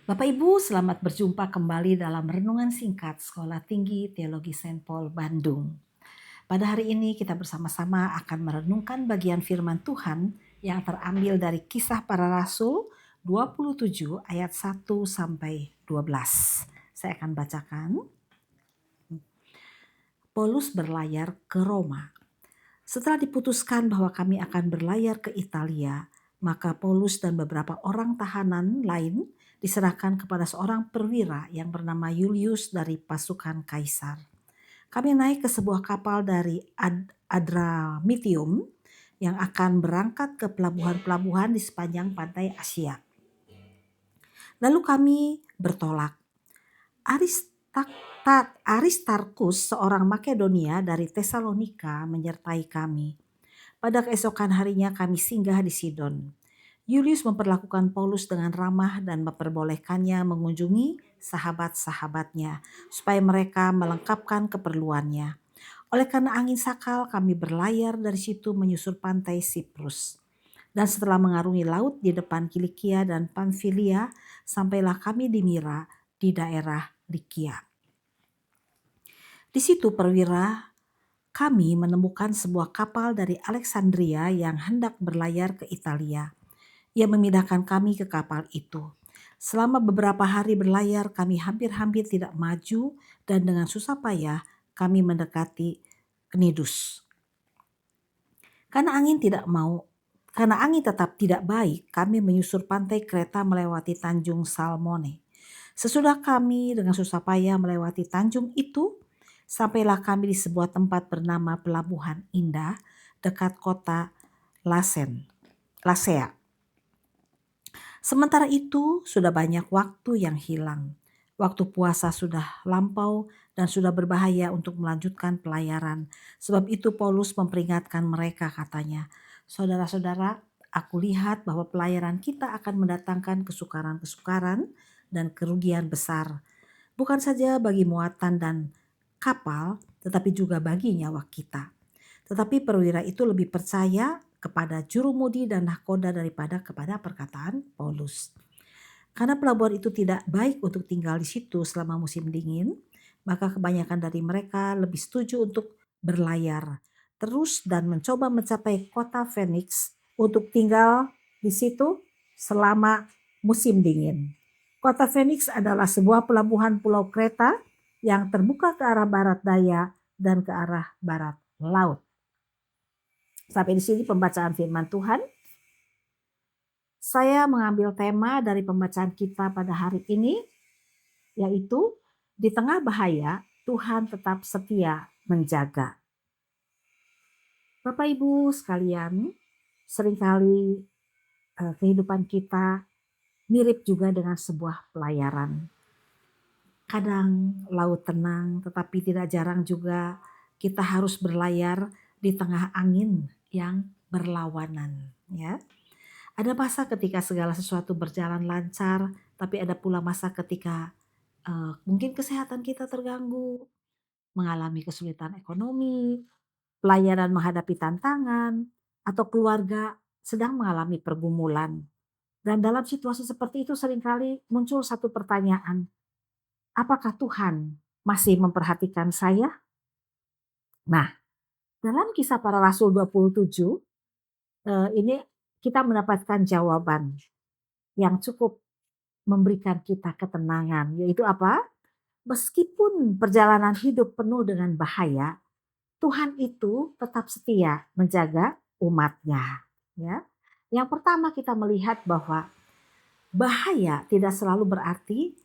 Bapak Ibu, selamat berjumpa kembali dalam renungan singkat Sekolah Tinggi Teologi Saint Paul Bandung. Pada hari ini kita bersama-sama akan merenungkan bagian firman Tuhan yang terambil dari Kisah Para Rasul 27 ayat 1 sampai 12. Saya akan bacakan. Paulus berlayar ke Roma. Setelah diputuskan bahwa kami akan berlayar ke Italia, maka Paulus dan beberapa orang tahanan lain diserahkan kepada seorang perwira yang bernama Julius dari pasukan Kaisar. Kami naik ke sebuah kapal dari Adramitium yang akan berangkat ke pelabuhan-pelabuhan di sepanjang pantai Asia. Lalu kami bertolak. Aristarkus, seorang Makedonia dari Tesalonika, menyertai kami. Pada keesokan harinya kami singgah di Sidon. Julius memperlakukan Paulus dengan ramah dan memperbolehkannya mengunjungi sahabat-sahabatnya supaya mereka melengkapkan keperluannya. Oleh karena angin sakal, kami berlayar dari situ menyusur pantai Siprus. Dan setelah mengarungi laut di depan Kilikia dan Pamfilia, sampailah kami di Mira di daerah Likia. Di situ perwira kami menemukan sebuah kapal dari Alexandria yang hendak berlayar ke Italia. Ia memindahkan kami ke kapal itu. Selama beberapa hari berlayar, kami hampir-hampir tidak maju dan dengan susah payah kami mendekati Knidus. Karena angin tetap tidak baik, kami menyusur pantai Kreta melewati Tanjung Salmone. Sesudah kami dengan susah payah melewati tanjung itu, sampailah kami di sebuah tempat bernama Pelabuhan Indah dekat kota Lasea. Sementara itu sudah banyak waktu yang hilang. Waktu puasa sudah lampau dan sudah berbahaya untuk melanjutkan pelayaran. Sebab itu Paulus memperingatkan mereka, katanya, "Saudara-saudara, aku lihat bahwa pelayaran kita akan mendatangkan kesukaran-kesukaran dan kerugian besar. Bukan saja bagi muatan dan kapal, tetapi juga bagi nyawa kita." Tetapi perwira itu lebih percaya kepada jurumudi dan nahkoda daripada kepada perkataan Paulus. Karena pelabuhan itu tidak baik untuk tinggal di situ selama musim dingin, maka kebanyakan dari mereka lebih setuju untuk berlayar terus dan mencoba mencapai kota Phoenix untuk tinggal di situ selama musim dingin. Kota Phoenix adalah sebuah pelabuhan pulau Kreta yang terbuka ke arah barat daya dan ke arah barat laut. Sampai di sini pembacaan firman Tuhan. Saya mengambil tema dari pembacaan kita pada hari ini, yaitu di tengah bahaya Tuhan tetap setia menjaga. Bapak Ibu sekalian, seringkali kehidupan kita mirip juga dengan sebuah pelayaran. Kadang laut tenang, tetapi tidak jarang juga kita harus berlayar di tengah angin yang berlawanan, ya. Ada masa ketika segala sesuatu berjalan lancar, tapi ada pula masa ketika mungkin kesehatan kita terganggu, mengalami kesulitan ekonomi, pelayanan menghadapi tantangan, atau keluarga sedang mengalami pergumulan. Dan dalam situasi seperti itu seringkali muncul satu pertanyaan, apakah Tuhan masih memperhatikan saya? Nah, dalam Kisah Para Rasul 27, ini kita mendapatkan jawaban yang cukup memberikan kita ketenangan, yaitu apa? Meskipun perjalanan hidup penuh dengan bahaya, Tuhan itu tetap setia menjaga umatnya. Ya. Yang pertama kita melihat bahwa bahaya tidak selalu berarti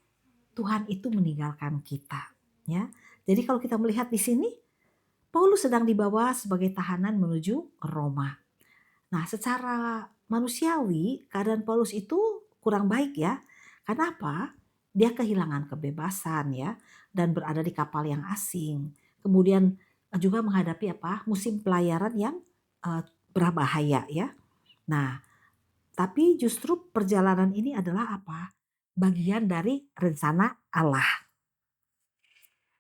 Tuhan itu meninggalkan kita. Ya. Jadi kalau kita melihat di sini, Paulus sedang dibawa sebagai tahanan menuju Roma. Nah, secara manusiawi keadaan Paulus itu kurang baik ya. Kenapa? Dia kehilangan kebebasan ya dan berada di kapal yang asing. Kemudian juga menghadapi musim pelayaran yang berbahaya ya. Nah, tapi justru perjalanan ini adalah bagian dari rencana Allah.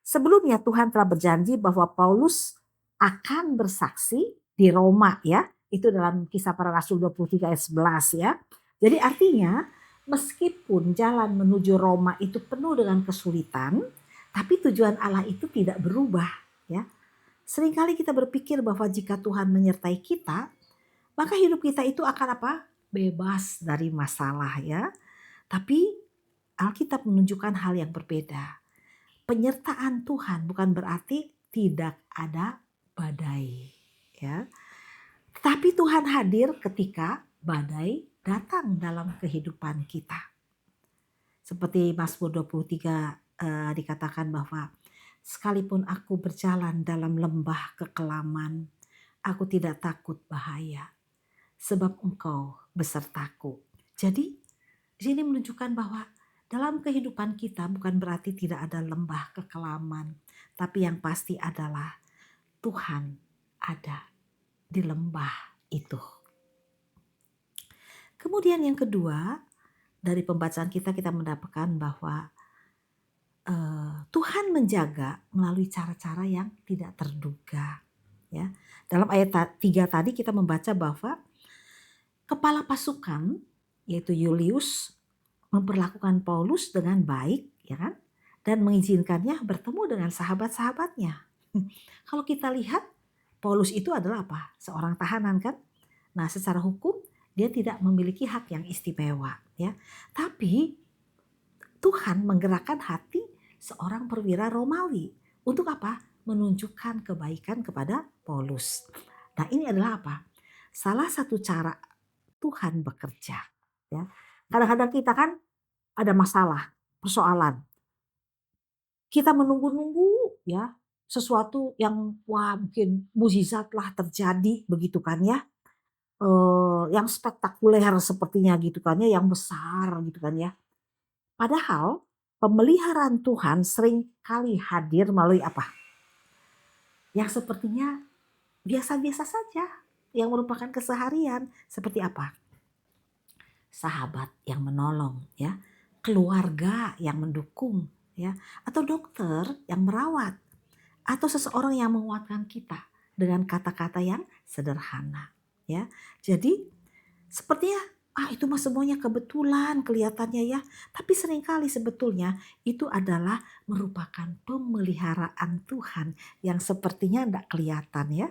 Sebelumnya Tuhan telah berjanji bahwa Paulus akan bersaksi di Roma ya. Itu dalam Kisah Para Rasul 23 ayat 11 ya. Jadi artinya Meskipun jalan menuju Roma itu penuh dengan kesulitan, tapi tujuan Allah itu tidak berubah, ya. Seringkali kita berpikir bahwa jika Tuhan menyertai kita, maka hidup kita itu akan apa? Bebas dari masalah, ya. Tapi Alkitab menunjukkan hal yang berbeda. Penyertaan Tuhan bukan berarti tidak ada badai, ya. Tetapi Tuhan hadir ketika badai datang dalam kehidupan kita. Seperti Mazmur 23 dikatakan bahwa sekalipun aku berjalan dalam lembah kekelaman, aku tidak takut bahaya sebab Engkau besertaku. Jadi di sini menunjukkan bahwa dalam kehidupan kita bukan berarti tidak ada lembah kekelaman, tapi yang pasti adalah Tuhan ada di lembah itu. Kemudian yang kedua, dari pembacaan kita mendapatkan bahwa Tuhan menjaga melalui cara-cara yang tidak terduga. Ya, dalam ayat 3 tadi kita membaca bahwa kepala pasukan yaitu Julius memperlakukan Paulus dengan baik, ya kan? Dan mengizinkannya bertemu dengan sahabat-sahabatnya. Kalau kita lihat Paulus itu adalah apa? Seorang tahanan kan? Nah, secara hukum dia tidak memiliki hak yang istimewa, ya. Tapi Tuhan menggerakkan hati seorang perwira Romawi untuk apa? Menunjukkan kebaikan kepada Paulus. Nah, ini adalah apa? Salah satu cara Tuhan bekerja, ya. Kadang-kadang kita kan ada masalah, persoalan. Kita menunggu-nunggu, ya, sesuatu yang wah mungkin mukjizat lah terjadi begitu kan ya. Yang spektakuler sepertinya gitu kan ya, yang besar gitu kan ya. Padahal pemeliharaan Tuhan sering kali hadir melalui apa? Yang sepertinya biasa-biasa saja, yang merupakan keseharian. Seperti apa? Sahabat yang menolong, ya, keluarga yang mendukung, ya, atau dokter yang merawat, atau seseorang yang menguatkan kita dengan kata-kata yang sederhana, ya. Jadi sepertinya itu mah semuanya kebetulan kelihatannya ya, tapi seringkali sebetulnya itu adalah merupakan pemeliharaan Tuhan yang sepertinya tidak kelihatan ya.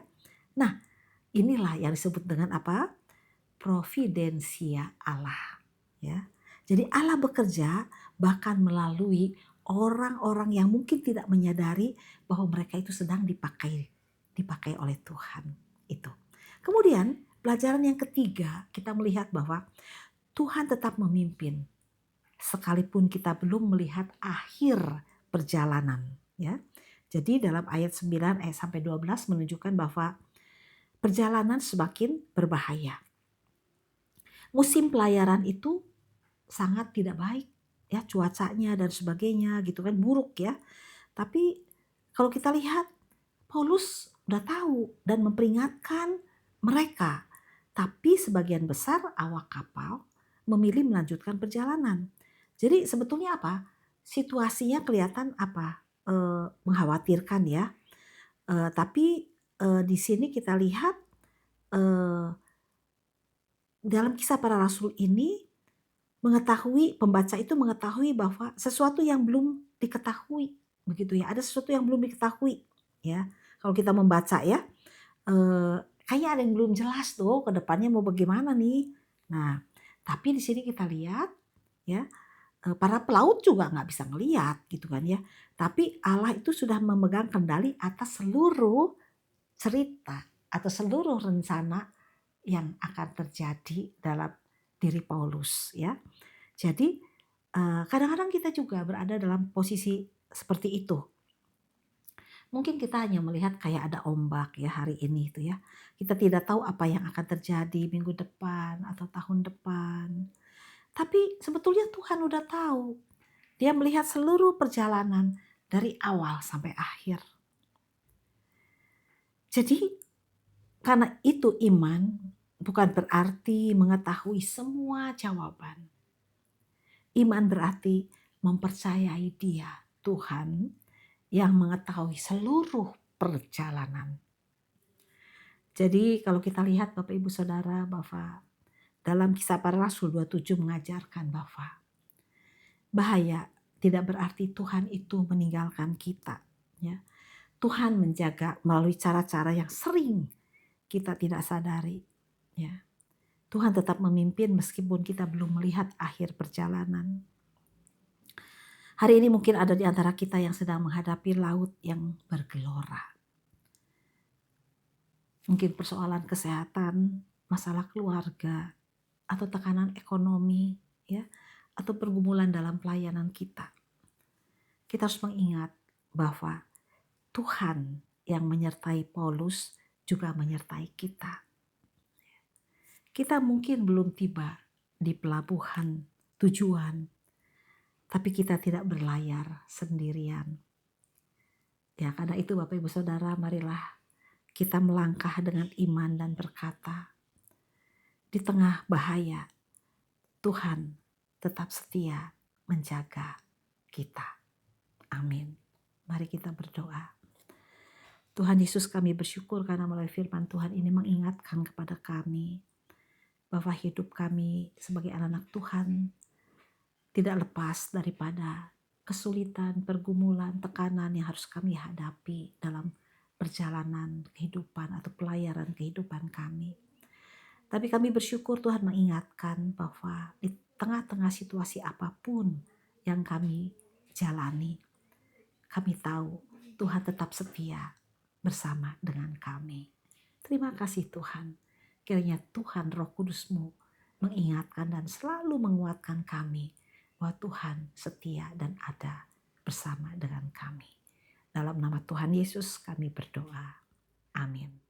Nah, inilah yang disebut dengan apa? Providensia Allah, ya. Jadi Allah bekerja bahkan melalui orang-orang yang mungkin tidak menyadari bahwa mereka itu sedang dipakai oleh Tuhan itu. Kemudian pelajaran yang ketiga, kita melihat bahwa Tuhan tetap memimpin sekalipun kita belum melihat akhir perjalanan, ya. Jadi dalam ayat 9 sampai 12 menunjukkan bahwa perjalanan semakin berbahaya. Musim pelayaran itu sangat tidak baik, ya, cuacanya dan sebagainya gitu kan, buruk ya. Tapi kalau kita lihat Paulus udah tahu dan memperingatkan mereka, tapi sebagian besar awak kapal memilih melanjutkan perjalanan. Jadi sebetulnya apa? Situasinya kelihatan apa? Mengkhawatirkan ya. Tapi di sini kita lihat dalam Kisah Para Rasul ini pembaca itu mengetahui bahwa sesuatu yang belum diketahui, begitu ya. Ada sesuatu yang belum diketahui, ya. Kalau kita membaca ya, kayaknya ada yang belum jelas tuh ke depannya mau bagaimana nih. Nah, tapi di sini kita lihat ya, para pelaut juga nggak bisa ngelihat gitu kan ya. Tapi Allah itu sudah memegang kendali atas seluruh cerita atau seluruh rencana yang akan terjadi dalam diri Paulus ya. Jadi kadang-kadang kita juga berada dalam posisi seperti itu. Mungkin kita hanya melihat kayak ada ombak ya hari ini itu ya. Kita tidak tahu apa yang akan terjadi minggu depan atau tahun depan. Tapi sebetulnya Tuhan udah tahu. Dia melihat seluruh perjalanan dari awal sampai akhir. Jadi karena itu iman bukan berarti mengetahui semua jawaban. Iman berarti mempercayai Dia, Tuhan, yang mengetahui seluruh perjalanan. Jadi kalau kita lihat Bapak Ibu Saudara bahwa dalam Kisah Para Rasul 27 mengajarkan bahwa bahaya tidak berarti Tuhan itu meninggalkan kita. Ya. Tuhan menjaga melalui cara-cara yang sering kita tidak sadari. Ya. Tuhan tetap memimpin meskipun kita belum melihat akhir perjalanan. Hari ini mungkin ada di antara kita yang sedang menghadapi laut yang bergelora. Mungkin persoalan kesehatan, masalah keluarga, atau tekanan ekonomi, ya, atau pergumulan dalam pelayanan kita. Kita harus mengingat bahwa Tuhan yang menyertai Paulus juga menyertai kita. Kita mungkin belum tiba di pelabuhan tujuan, tapi kita tidak berlayar sendirian. Ya, karena itu Bapak Ibu Saudara, marilah kita melangkah dengan iman dan berkata, di tengah bahaya, Tuhan tetap setia menjaga kita. Amin. Mari kita berdoa. Tuhan Yesus, kami bersyukur karena melalui firman Tuhan ini mengingatkan kepada kami bahwa hidup kami sebagai anak-anak Tuhan tidak lepas daripada kesulitan, pergumulan, tekanan yang harus kami hadapi dalam perjalanan kehidupan atau pelayaran kehidupan kami. Tapi kami bersyukur Tuhan mengingatkan bahwa di tengah-tengah situasi apapun yang kami jalani, kami tahu Tuhan tetap setia bersama dengan kami. Terima kasih Tuhan. Kiranya Tuhan Roh Kudus-Mu mengingatkan dan selalu menguatkan kami bahwa Tuhan setia dan ada bersama dengan kami. Dalam nama Tuhan Yesus kami berdoa. Amin.